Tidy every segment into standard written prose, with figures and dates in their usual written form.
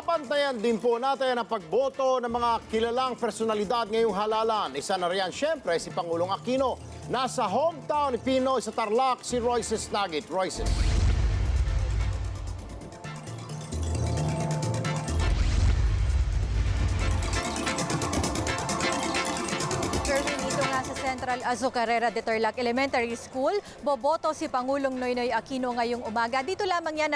Babantayan din po natin ang pagboto ng mga kilalang personalidad ngayong halalan. Isa na riyan, syempre, si Pangulong Aquino. Nasa hometown ni Pinoy sa Tarlac, si Royces Nagit. Royces. Dito nga sa Central Azucarera de Tarlac Elementary School, boboto si Pangulong Noynoy Aquino ngayong umaga. Dito lamang yan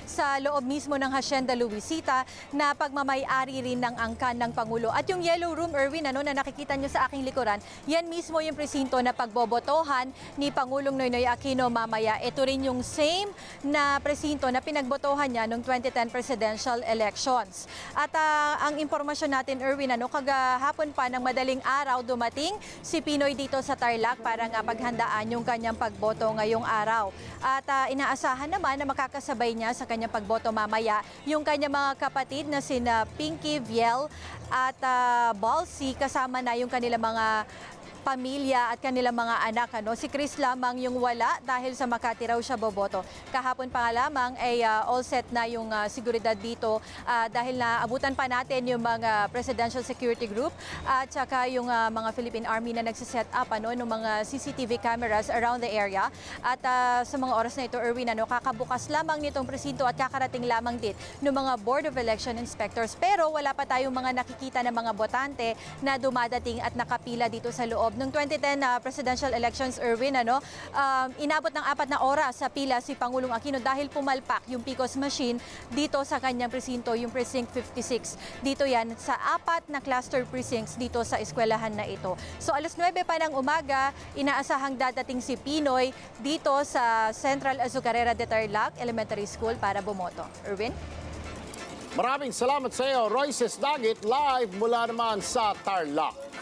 sa loob mismo ng Hacienda Luisita na pagmamay-ari rin ng angkan ng Pangulo. At yung Yellow Room, Erwin, na nakikita nyo sa aking likuran, yan mismo yung presinto na pagbobotohan ni Pangulong Noynoy Aquino mamaya. Ito rin yung same na presinto na pinagbotohan niya noong 2010 presidential elections. At ang impormasyon natin, Erwin, kagahapon pa ng madaling araw dumating si Pinoy dito sa Tarlac para nga paghandaan yung kanyang pagboto ngayong araw. At inaasahan naman na makakasabay niya sa kanyang pagboto mamaya yung kanyang mga kapatid na sina Pinky, Viel at Balsi, kasama na yung kanilang mga pamilya at kanilang mga anak. Si Chris lamang yung wala dahil sa Makati raw siya boboto. Kahapon pa nga lamang ay all set na yung seguridad dito dahil naabutan pa natin yung mga Presidential Security Group at saka yung mga Philippine Army na nagsiset up ng mga CCTV cameras around the area. At sa mga oras na ito, Erwin, kakabukas lamang nitong presinto at kakarating lamang din ng mga Board of Election Inspectors. Pero wala pa tayong mga nakikita ng mga botante na dumadating at nakapila dito sa loob. Noong 2010 presidential elections, Erwin, inabot ng 4 na oras sa pila si Pangulong Aquino dahil pumalpak yung PCOS machine dito sa kanyang presinto, yung Precinct 56. Dito yan sa 4 na cluster precincts dito sa eskwelahan na ito. So alas 9 pa ng umaga, inaasahang dadating si Pinoy dito sa Central Azucarera de Tarlac Elementary School para bumoto. Erwin? Maraming salamat sa iyo, Royces Nagit, live mula naman sa Tarlac.